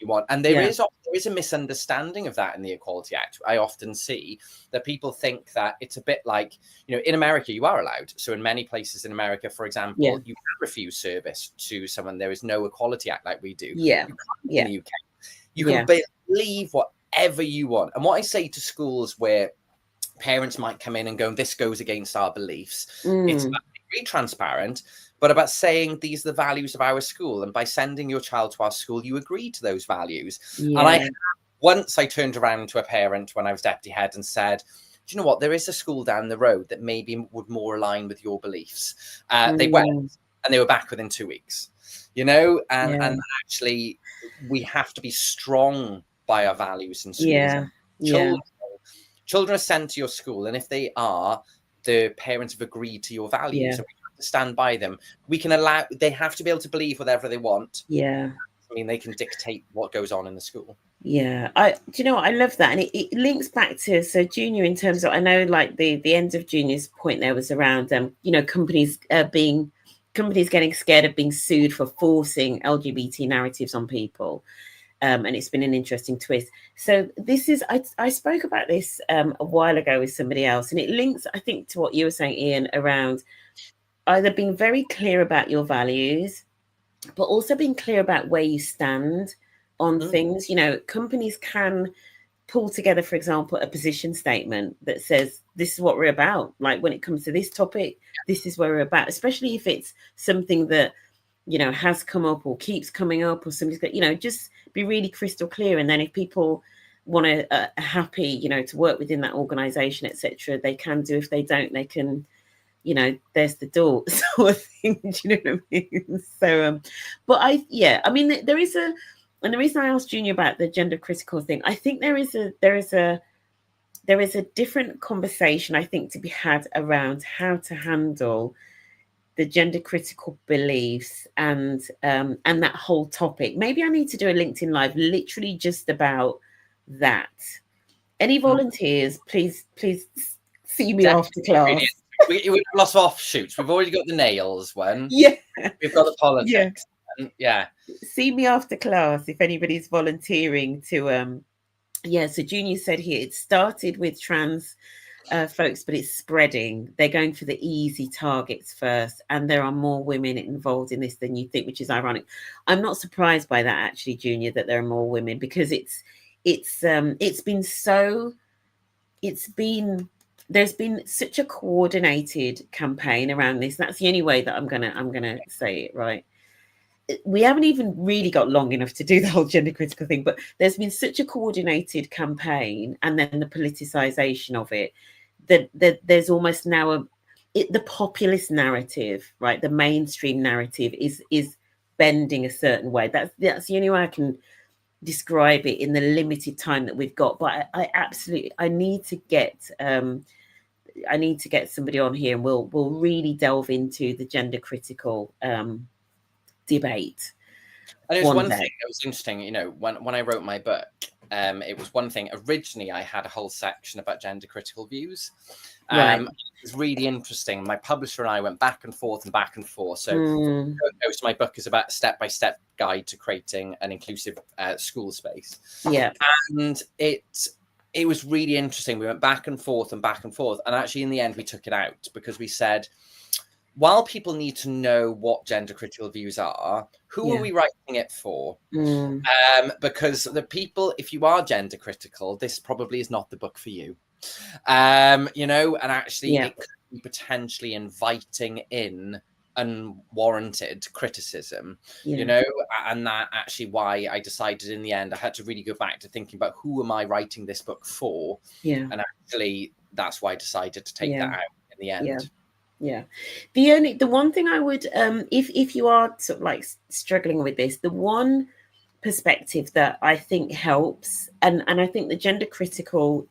you want. And there is a misunderstanding of that in the Equality Act. I often see that people think that it's a bit like, in America, you are allowed. So in many places in America, for example, you can refuse service to someone. There is no Equality Act like we do. Yeah. In the UK. You can believe whatever you want. And what I say to schools where parents might come in and go, this goes against our beliefs, it's about being transparent, but about saying these are the values of our school. And by sending your child to our school, you agree to those values. Yeah. And once I turned around to a parent when I was deputy head and said, do you know what? There is a school down the road that maybe would more align with your beliefs. They went and they were back within 2 weeks, and actually we have to be strong by our values in schools. Children are sent to your school, and if they are, the parents have agreed to your values and we have to stand by them. They have to be able to believe whatever they want. I mean, they can dictate what goes on in the school. Do you know what? I love that. And it links back to, so Junior, in terms of, I know like the end of Junior's point there was around, companies getting scared of being sued for forcing LGBT narratives on people. And it's been an interesting twist. So this is, I spoke about this a while ago with somebody else, and it links, I think, to what you were saying, Ian, around either being very clear about your values, but also being clear about where you stand on things. Companies can pull together, for example, a position statement that says, this is what we're about. Like when it comes to this topic, this is where we're about, especially if it's something that, has come up or keeps coming up, or somebody's got, just be really crystal clear. And then if people want to happy, to work within that organization, etc., they can do. If they don't, they can, there's the door sort of thing. Do you know what I mean? So, but there is and the reason I asked Junior about the gender critical thing, I think there is a different conversation, I think, to be had around how to handle the gender critical beliefs and that whole topic. Maybe I need to do a LinkedIn Live literally just about that. Any volunteers, please see me after class. We've got lots of offshoots. We've already got the nails one. Yeah. We've got the politics. Yeah. See me after class if anybody's volunteering to so Junior said here it started with trans folks, but it's spreading. They're going for the easy targets first, and there are more women involved in this than you think, which is ironic. I'm not surprised by that, actually, Junior, that there are more women, because there's been such a coordinated campaign around this. That's the only way that I'm gonna say it right. We haven't even really got long enough to do the whole gender critical thing, but there's been such a coordinated campaign, and then the politicization of it, that there's almost now the populist narrative, right? The mainstream narrative is bending a certain way. That's the only way I can describe it in the limited time that we've got. But I need to get somebody on here, and we'll really delve into the gender critical debate. And it was one thing that was interesting, when I wrote my book, it was one thing. Originally, I had a whole section about gender critical views. It was really interesting. My publisher and I went back and forth. So my book is about a step-by-step guide to creating an inclusive school space. Yeah. And it was really interesting. We went back and forth. And actually, in the end, we took it out because we said, while people need to know what gender critical views are, who are we writing it for? Because the people, if you are gender critical, this probably is not the book for you. You know, and actually it could be potentially inviting in unwarranted criticism, you know, and that actually why I decided in the end I had to really go back to thinking about who am I writing this book for, and actually that's why I decided to take that out in the end. The one thing I would if you are sort of like struggling with this, the one perspective that I think helps, and I think the gender critical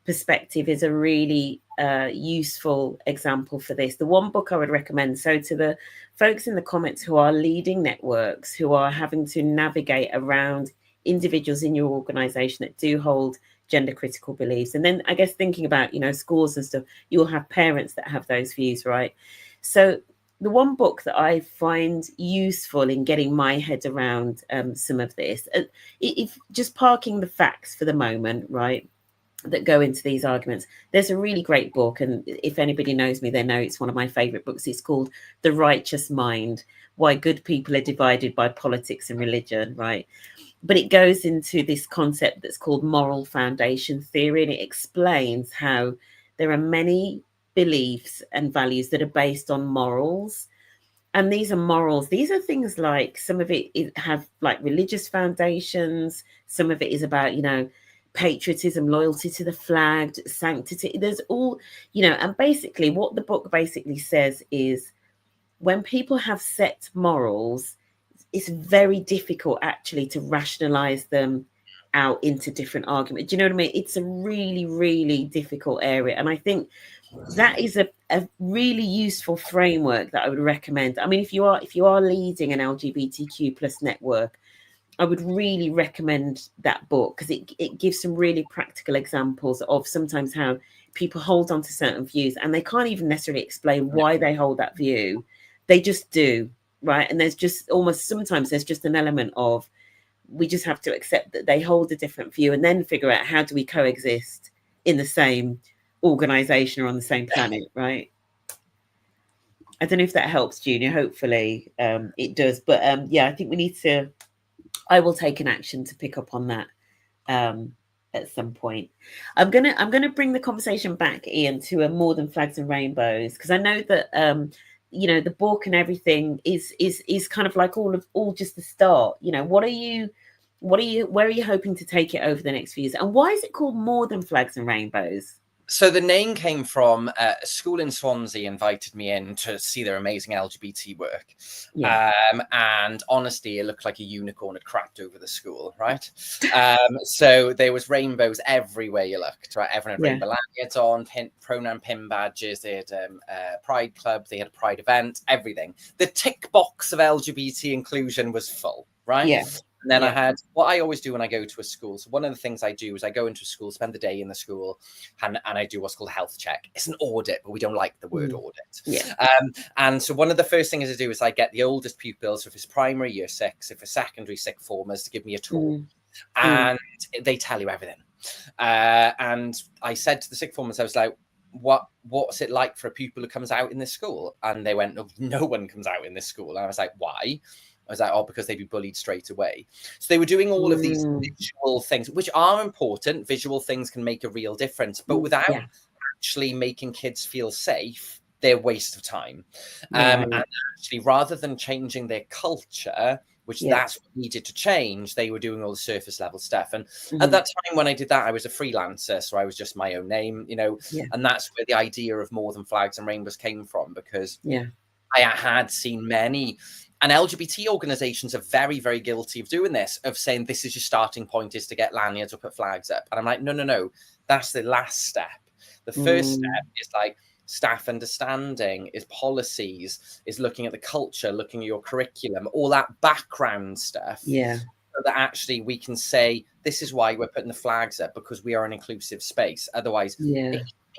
perspective is a really useful example for this. The one book I would recommend, so to the folks in the comments who are leading networks, who are having to navigate around individuals in your organization that do hold gender critical beliefs, and then I guess thinking about, you know, schools and stuff, you'll have parents that have those views, right? So the one book that I find useful in getting my head around some of this, if just parking the facts for the moment, right, that go into these arguments, there's a really great book, and if anybody knows me, they know it's one of my favorite books. It's called The Righteous Mind: Why Good People Are Divided by Politics and Religion, right? But it goes into this concept that's called moral foundation theory, and it explains how there are many beliefs and values that are based on morals. And these are morals. These are things like, some of it have like religious foundations. Some of it is about, you know, patriotism, loyalty to the flag, sanctity. There's all, you know, and basically what the book basically says is when people have set morals, it's very difficult actually to rationalize them out into different arguments. Do you know what I mean? It's a really, really difficult area. And I think that is a really useful framework that I would recommend. I mean, if you are leading an LGBTQ plus network, I would really recommend that book, because it gives some really practical examples of sometimes how people hold on to certain views and they can't even necessarily explain why they hold that view. They just do, right? And there's just almost sometimes there's just an element of, we just have to accept that they hold a different view and then figure out how do we coexist in the same organization or on the same planet, right? I don't know if that helps, Junior. Hopefully it does. But I think we need to, I will take an action to pick up on that at some point. I'm gonna bring the conversation back, Ian, to a More Than Flags and Rainbows, because I know that you know, the book and everything is kind of like all just the start. You know, where are you hoping to take it over the next few years, and why is it called More Than Flags and Rainbows? So the name came from a school in Swansea invited me in to see their amazing LGBT work. And honestly, it looked like a unicorn had crapped over the school, right? So there was rainbows everywhere you looked, right? Everyone had rainbow lanyards on, pronoun pin badges. They had a pride club. They had a pride event, everything. The tick box of LGBT inclusion was full, right? Yeah. And then I had what I always do when I go to a school. So one of the things I do is I go into a school, spend the day in the school, and I do what's called a health check. It's an audit, but we don't like the word audit. And so one of the first things I do is I get the oldest pupils, so if it's primary, year 6, if it's secondary, sixth formers, to give me a tour. And they tell you everything. And I said to the sixth formers, I was like, what's it like for a pupil who comes out in this school? And they went, no one comes out in this school. And I was like, why? I was like, oh, because they'd be bullied straight away. So they were doing all of these visual things, which are important. Visual things can make a real difference, but without actually making kids feel safe, they're a waste of time. And actually, rather than changing their culture, which that's what needed to change, they were doing all the surface level stuff. And at that time when I did that, I was a freelancer, so I was just my own name, you know, and that's where the idea of More Than Flags and Rainbows came from, because I had seen many, and LGBT organizations are very, very guilty of doing this, of saying this is your starting point, is to get lanyards or put flags up. And I'm like, no, that's the last step. The first step is like staff understanding, is policies, is looking at the culture, looking at your curriculum, all that background stuff. So that actually we can say, this is why we're putting the flags up, because we are an inclusive space. Otherwise,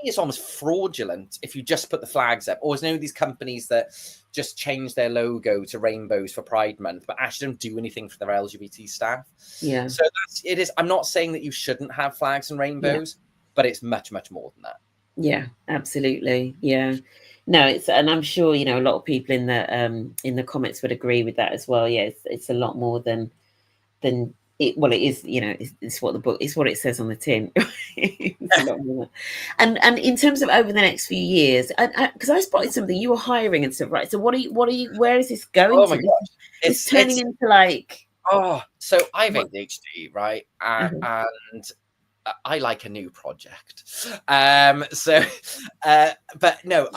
it's almost fraudulent if you just put the flags up. Or there's no these companies that just change their logo to rainbows for Pride Month, but actually don't do anything for their LGBT staff. So it is. I'm not saying that you shouldn't have flags and rainbows, but it's much, much more than that. Yeah, absolutely. Yeah. No, it's, and I'm sure, you know, a lot of people in the comments would agree with that as well. Yeah, it's a lot more than it. Well, it is, you know, it's what the book, it's what it says on the tin. It's a And in terms of over the next few years, because I spotted something, you were hiring and stuff, right? So what are you? Where is this going oh to? my gosh, It's turning into like. Oh, so I have ADHD, right? And I like a new project. But no,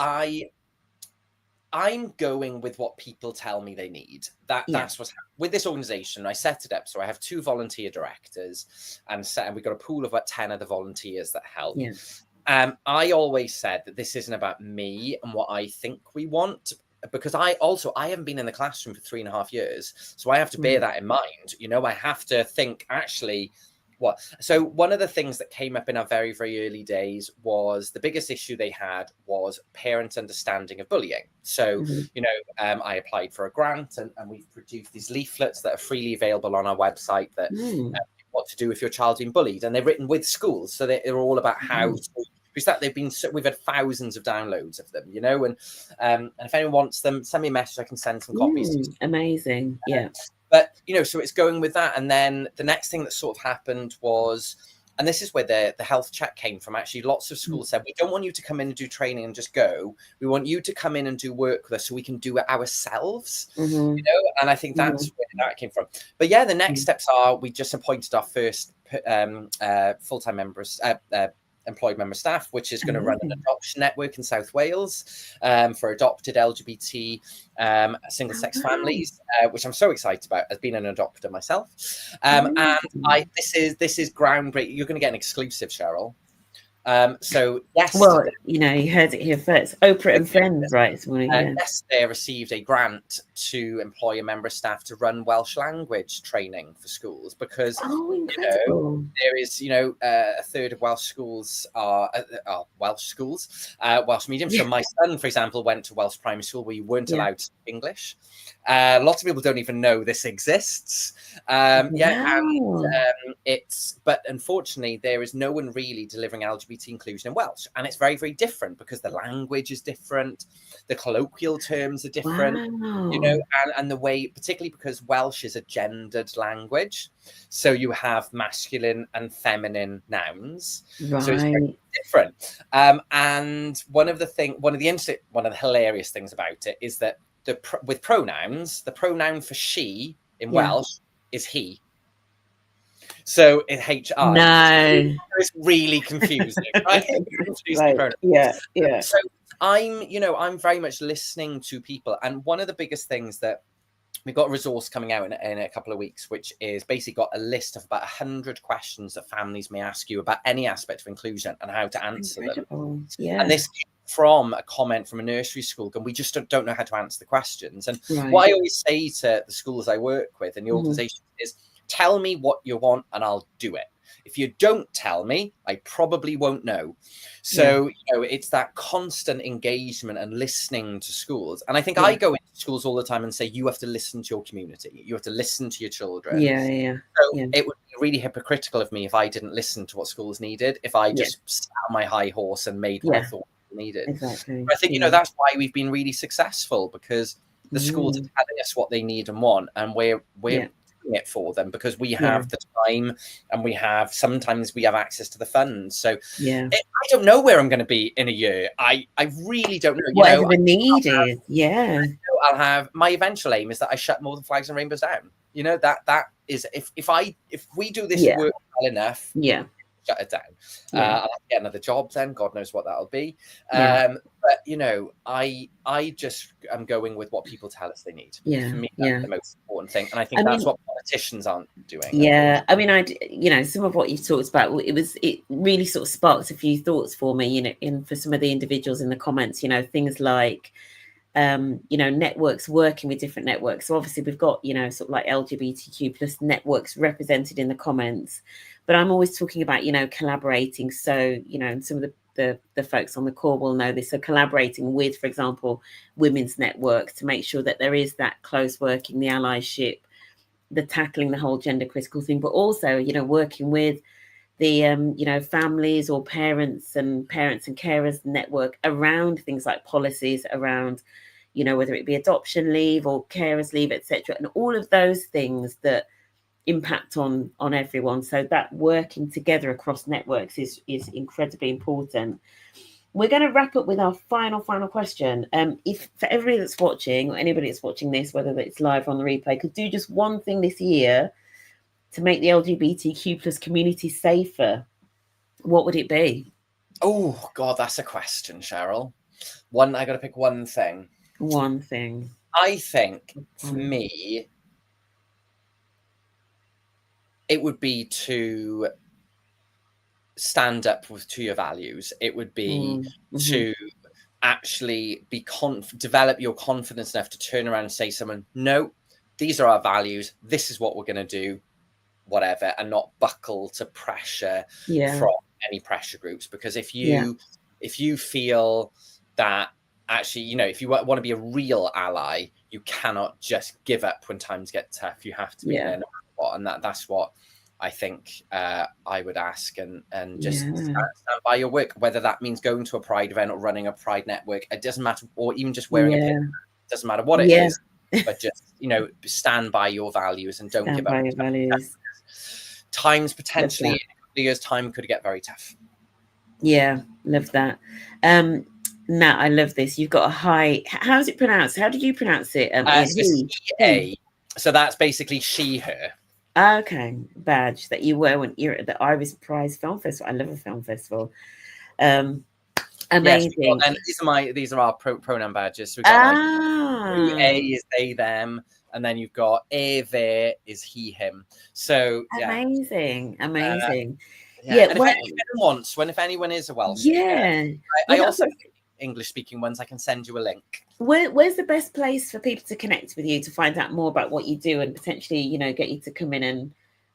I'm going with what people tell me they need. That's what's happening with this organization. I set it up so I have 2 volunteer directors, and we've got a pool of about 10 other volunteers that help. I always said that this isn't about me and what I think we want, because I haven't been in the classroom for 3.5 years, so I have to bear that in mind. I have to think, actually, so one of the things that came up in our very, very early days was the biggest issue they had was parents' understanding of bullying. So, I applied for a grant, and we've produced these leaflets that are freely available on our website that what to do if your child's been bullied, and they're written with schools, so they're all about how to, because that we've had thousands of downloads of them, and if anyone wants them, send me a message, I can send some copies to you. Amazing. But so it's going with that. And then the next thing that sort of happened was, and this is where the health check came from, actually, lots of schools said, we don't want you to come in and do training and just go. We want you to come in and do work with us so we can do it ourselves, and I think that's where that came from. But the next steps are, we just appointed our first full-time members, employed member staff, which is going to run an adoption network in South Wales for adopted LGBT single-sex families, which I'm so excited about, as being an adopter myself. And this is groundbreaking. You're going to get an exclusive, Cheryl. So yes, well, you heard it here first. Oprah and Friends, right? Yesterday, I received a grant to employ a member of staff to run Welsh language training for schools, because there is a third of Welsh schools are Welsh schools, Welsh medium. So my son, for example, went to Welsh primary school where you weren't allowed to speak English. Lots of people don't even know this exists. But unfortunately, there is no one really delivering LGBT inclusion in Welsh, and it's very, very different because the language is different, the colloquial terms are different, and the way, particularly because Welsh is a gendered language, so you have masculine and feminine nouns, so it's very different. And one of the hilarious things about it is that with pronouns, the pronoun for she in Welsh is he. So in HR, it's really confusing, right? So I'm very much listening to people, and one of the biggest things that we've got a resource coming out in a couple of weeks, which is basically got a list of about 100 questions that families may ask you about any aspect of inclusion and how to answer them. And this came from a comment from a nursery school, and we just don't know how to answer the questions. And what I always say to the schools I work with and the organization is, tell me what you want and I'll do it. If you don't tell me, I probably won't know. So, it's that constant engagement and listening to schools. And I think I go into schools all the time and say, you have to listen to your community. You have to listen to your children. So it would be really hypocritical of me if I didn't listen to what schools needed, if I just sat on my high horse and made what I thought needed. Exactly. But I think, that's why we've been really successful, because the schools are telling us what they need and want, and we're it for them, because we have the time, and sometimes we have access to the funds. So I don't know where I'm going to be in a year. I really don't know. Whatever the need is. I'll have, my eventual aim is that I shut More Than Flags and Rainbows down. That is, if we do this work well enough, shut it down. I'll have to get another job then. God knows what that'll be. But I just am going with what people tell us they need. For me, that's the most important thing, and I think that's what politicians aren't doing. I mean, some of what you've talked about, it really sort of sparked a few thoughts for me. For some of the individuals in the comments, things like, networks, working with different networks. So obviously we've got, sort of like LGBTQ plus networks represented in the comments, but I'm always talking about, collaborating. So, and some of the folks on the call will know this. So collaborating with, for example, women's networks to make sure that there is that close working, the allyship, the tackling the whole gender critical thing, but also, working with the, families or parents and carers network around things like policies around, whether it be adoption leave or carers leave, etc. And all of those things that impact on everyone. So that working together across networks is incredibly important. We're going to wrap up with our final question. If for everybody that's watching, or anybody that's watching this, whether it's live or on the replay, could do just one thing this year to make the LGBTQ plus community safer, what would it be? Oh God, that's a question, Cheryl. I got to pick one thing. One thing. I think for me, it would be to stand up to your values. It would be to actually develop your confidence enough to turn around and say to someone, no, these are our values. This is what we're going to do, whatever, and not buckle to pressure from any pressure groups. Because if you feel that actually, you know, if you want to be a real ally, you cannot just give up when times get tough. You have to be there no matter what. And that's what I think I would ask, and just stand by your work, whether that means going to a Pride event or running a Pride network. It doesn't matter, or even just wearing a pin. It doesn't matter what it is, but just, you know, stand by your values and don't give up. Your values. Times potentially in a couple of years' time could get very tough. Yeah, love that. Nat, I love this. You've got a high. How is it pronounced? How did you pronounce it? So that's basically she, her. Okay, badge that you wear when you're at the Iris Prize Film Festival. I love a film festival. Amazing. Yes, and these are our pronoun badges. So we've got A is they, them, and then you've got A, there is he, him. So amazing. And if anyone is a Welsh speaker, I also English speaking ones, I can send you a link. Where's the best place for people to connect with you to find out more about what you do and potentially, you know, get you to come in and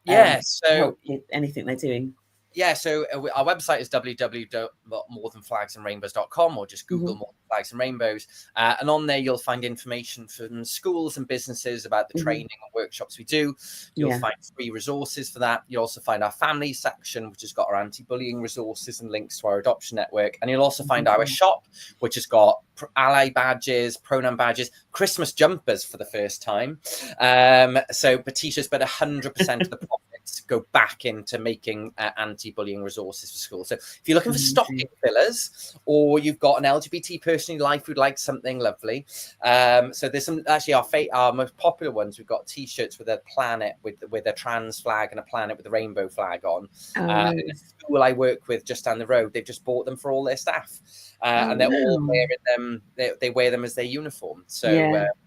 help with anything they're doing? Yeah, so our website is www.morethanflagsandrainbows.com, or just Google More Than Flags and Rainbows. And on there, you'll find information from schools and businesses about the training and workshops we do. You'll find free resources for that. You'll also find our family section, which has got our anti-bullying resources and links to our adoption network. And you'll also find our shop, which has got ally badges, pronoun badges, Christmas jumpers for the first time. So Patricia's bet 100% of the profits go back into making anti-bullying resources for schools. So if you're looking for stocking fillers, or you've got an LGBT person in your life who'd like something lovely, so there's some, actually our most popular ones. We've got t-shirts with a planet with a trans flag and a planet with a rainbow flag on. And the school I work with just down the road, they've just bought them for all their staff, and they're all wearing them. They wear them as their uniform. So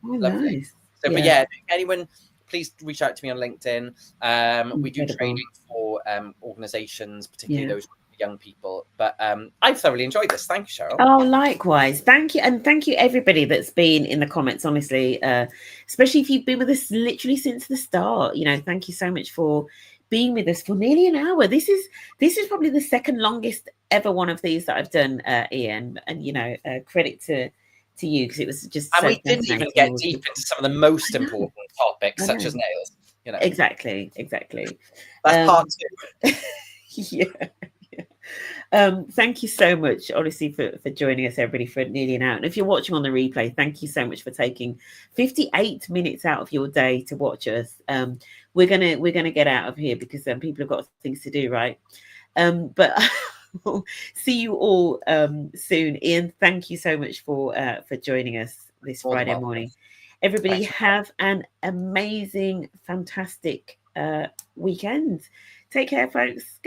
lovely. Nice. So but if anyone, please reach out to me on LinkedIn. We do training for organizations, particularly those young people. But I've thoroughly enjoyed this. Thank you, Cheryl. Oh, likewise. Thank you. And thank you, everybody that's been in the comments, honestly, especially if you've been with us literally since the start. You know, thank you so much for being with us for nearly an hour. This is probably the second longest ever one of these that I've done, Ian. And, you know, credit to you, because it was just and we didn't even get deep into some of the most important topics, such as nails. You know, exactly. That's part two. Thank you so much, honestly, for joining us, everybody, for nearly an hour. And if you're watching on the replay, thank you so much for taking 58 minutes out of your day to watch us. We're gonna get out of here because people have got things to do, right? But we'll see you all soon. Ian, thank you so much for joining us this Friday morning. Everybody, have an amazing, fantastic weekend. Take care, folks.